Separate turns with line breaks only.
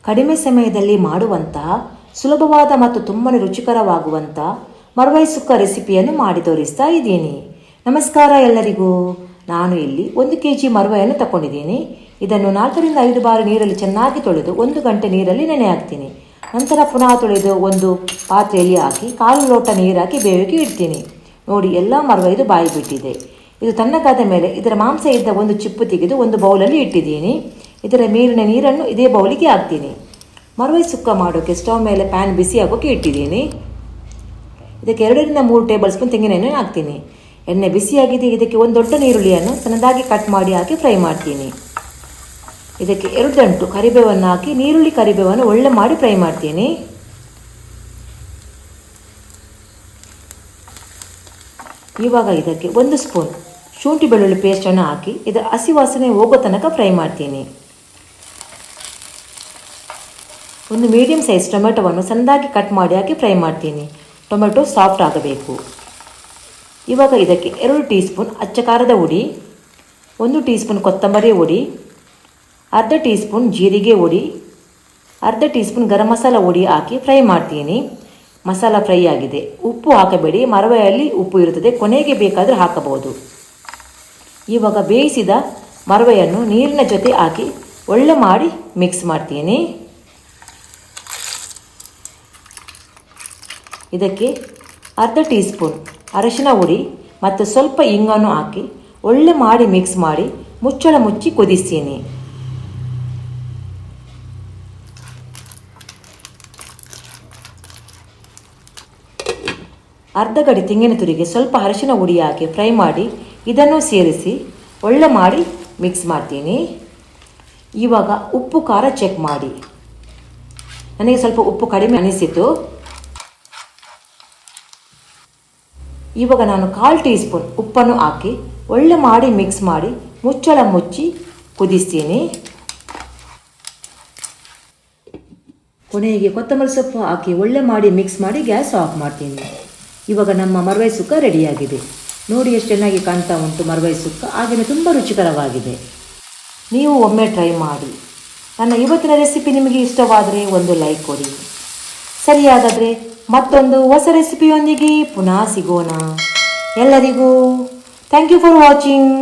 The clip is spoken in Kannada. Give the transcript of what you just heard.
ಕಡಿಮೆ ಸಮಯದಲ್ಲಿ ಮಾಡುವಂತಹ ಸುಲಭವಾದ ಮತ್ತು ತುಂಬಾ ರುಚಿಕರವಾಗುವಂಥ ಮರ್ವಾಯಿ ಸುಕ್ಕ ರೆಸಿಪಿಯನ್ನು ಮಾಡಿ ತೋರಿಸ್ತಾ ಇದ್ದೀನಿ. ನಮಸ್ಕಾರ ಎಲ್ಲರಿಗೂ. ನಾನು ಇಲ್ಲಿ 1 kg ಮರ್ವಾಯನ್ನು ತಗೊಂಡಿದ್ದೀನಿ. ಇದನ್ನು 4 ರಿಂದ 5 ಬಾರಿ ನೀರಲ್ಲಿ ಚೆನ್ನಾಗಿ ತೊಳೆದು 1 ಗಂಟೆ ನೀರಲ್ಲಿ ನೆನೆ ಹಾಕ್ತೀನಿ. ನಂತರ ಪುನಃ ತೊಳೆದು ಒಂದು ಪಾತ್ರೆಯಲ್ಲಿ ಹಾಕಿ 1/4 ಲೋಟ ನೀರು ಹಾಕಿ ಬೇಯೋಕೆ ಇಡ್ತೀನಿ. ನೋಡಿ, ಎಲ್ಲ ಮರ್ವಾಯಿದು ಬಾಯಿ ಬಿಟ್ಟಿದೆ. ಇದು ತಣ್ಣಗಾದ ಮೇಲೆ ಇದರ ಮಾಂಸ ಇದ್ದ ಒಂದು ಚಿಪ್ಪು ತೆಗೆದು ಒಂದು ಬೌಲಲ್ಲಿ ಇಟ್ಟಿದ್ದೀನಿ. ಇದರ ಮೇಲಿನ ನೀರನ್ನು ಇದೇ ಬೌಲಿಗೆ ಹಾಕ್ತೀನಿ. ಮರ್ವಾಯಿ ಸುಕ್ಕ ಮಾಡೋಕ್ಕೆ ಸ್ಟವ್ ಮೇಲೆ ಪ್ಯಾನ್ ಬಿಸಿ ಆಗೋಕ್ಕೆ ಇಟ್ಟಿದ್ದೀನಿ. ಇದಕ್ಕೆ 2 ರಿಂದ 3 ಟೇಬಲ್ ಸ್ಪೂನ್ ತೆಂಗಿನ ಎಣ್ಣೆ ಹಾಕ್ತೀನಿ. ಎಣ್ಣೆ ಬಿಸಿಯಾಗಿದೆ. ಇದಕ್ಕೆ ಒಂದು ದೊಡ್ಡ ಈರುಳ್ಳಿಯನ್ನು ಸಣ್ಣದಾಗಿ ಕಟ್ ಮಾಡಿ ಹಾಕಿ ಫ್ರೈ ಮಾಡ್ತೀನಿ. ಇದಕ್ಕೆ 2 ಗಂಟು ಕರಿಬೇವನ್ನು ಹಾಕಿ ನೀರುಳ್ಳಿ ಕರಿಬೇವನ್ನು ಒಳ್ಳೆ ಮಾಡಿ ಫ್ರೈ ಮಾಡ್ತೀನಿ. ಇವಾಗ ಇದಕ್ಕೆ 1 ಸ್ಪೂನ್ ಶುಂಠಿ ಬೆಳ್ಳುಳ್ಳಿ ಪೇಸ್ಟನ್ನು ಹಾಕಿ ಇದರ ಹಸಿ ವಾಸನೆ ಹೋಗೋ ತನಕ ಫ್ರೈ ಮಾಡ್ತೀನಿ. ಒಂದು ಮೀಡಿಯಂ ಸೈಜ್ ಟೊಮೆಟೊವನ್ನು ಸಣ್ಣದಾಗಿ ಕಟ್ ಮಾಡಿ ಹಾಕಿ ಫ್ರೈ ಮಾಡ್ತೀನಿ. ಟೊಮೆಟೊ ಸಾಫ್ಟ್ ಆಗಬೇಕು. ಇವಾಗ ಇದಕ್ಕೆ 2 ಟೀ ಸ್ಪೂನ್ ಅಚ್ಚ ಖಾರದ ಹುಡಿ, 1 ಟೀ ಸ್ಪೂನ್ ಕೊತ್ತಂಬರಿ ಹುಡಿ, ಅರ್ಧ ಟೀ ಸ್ಪೂನ್ ಜೀರಿಗೆ ಹುಡಿ, ಅರ್ಧ ಟೀ ಸ್ಪೂನ್ ಗರಂ ಮಸಾಲ ಹುಡಿ ಹಾಕಿ ಫ್ರೈ ಮಾಡ್ತೀನಿ. ಮಸಾಲ ಫ್ರೈ ಆಗಿದೆ. ಉಪ್ಪು ಹಾಕಬೇಡಿ, ಮರ್ವಾಯಲ್ಲಿ ಉಪ್ಪು ಇರುತ್ತದೆ, ಕೊನೆಗೆ ಬೇಕಾದರೆ ಹಾಕಬಹುದು. ಇವಾಗ ಬೇಯಿಸಿದ ಮರ್ವಾಯನ್ನು ನೀರಿನ ಜೊತೆ ಹಾಕಿ ಒಳ್ಳೆ ಮಾಡಿ ಮಿಕ್ಸ್ ಮಾಡ್ತೀನಿ. ಇದಕ್ಕೆ ಅರ್ಧ ಟೀ ಸ್ಪೂನ್ ಅರಶಿನ ಹುಡಿ ಮತ್ತು ಸ್ವಲ್ಪ ಇಂಗನ್ನು ಹಾಕಿ ಒಳ್ಳೆ ಮಾಡಿ ಮಿಕ್ಸ್ ಮಾಡಿ ಮುಚ್ಚಳ ಮುಚ್ಚಿ ಕುದಿಸ್ತೀನಿ. ಅರ್ಧ ಗಡಿ ತೆಂಗಿನ ತುರಿಗೆ ಸ್ವಲ್ಪ ಅರಶಿನ ಹುಡಿ ಹಾಕಿ ಫ್ರೈ ಮಾಡಿ ಇದನ್ನು ಸೇರಿಸಿ ಒಳ್ಳೆ ಮಾಡಿ ಮಿಕ್ಸ್ ಮಾಡ್ತೀನಿ. ಇವಾಗ ಉಪ್ಪು ಖಾರ ಚೆಕ್ ಮಾಡಿ. ನನಗೆ ಸ್ವಲ್ಪ ಉಪ್ಪು ಕಡಿಮೆ ಅನಿಸಿತು. ಇವಾಗ ನಾನು 1/4 ಟೀ ಸ್ಪೂನ್ ಉಪ್ಪನ್ನು ಹಾಕಿ ಒಳ್ಳೆ ಮಾಡಿ ಮಿಕ್ಸ್ ಮಾಡಿ ಮುಚ್ಚಳ ಮುಚ್ಚಿ ಕುದಿಸ್ತೀನಿ. ಕೊನೆಗೆ ಕೊತ್ತಂಬರಿ ಸೊಪ್ಪು ಹಾಕಿ ಒಳ್ಳೆ ಮಾಡಿ ಮಿಕ್ಸ್ ಮಾಡಿ ಗ್ಯಾಸ್ ಆಫ್ ಮಾಡ್ತೀನಿ. ಇವಾಗ ನಮ್ಮ ಮರ್ವಾಯಿ ಸುಕ್ಕ ರೆಡಿಯಾಗಿದೆ. ನೋಡಿ ಎಷ್ಟು ಚೆನ್ನಾಗಿ ಕಾಣ್ತಾ ಉಂಟು ಮರ್ವಾಯಿ ಸುಕ್ಕ. ಹಾಗೆಯೇ ತುಂಬ ರುಚಿಕರವಾಗಿದೆ. ನೀವು ಒಮ್ಮೆ ಟ್ರೈ ಮಾಡಿ. ನನ್ನ ಇವತ್ತಿನ ರೆಸಿಪಿ ನಿಮಗೆ ಇಷ್ಟವಾದರೆ ಒಂದು ಲೈಕ್ ಕೊಡಿ. ಸರಿಯಾಗಾದರೆ ಮತ್ತೊಂದು ಹೊಸ ರೆಸಿಪಿಯೊಂದಿಗೆ ಪುನಃ ಸಿಗೋಣ. ಎಲ್ಲರಿಗೂ ಥ್ಯಾಂಕ್ ಯು ಫಾರ್ ವಾಚಿಂಗ್.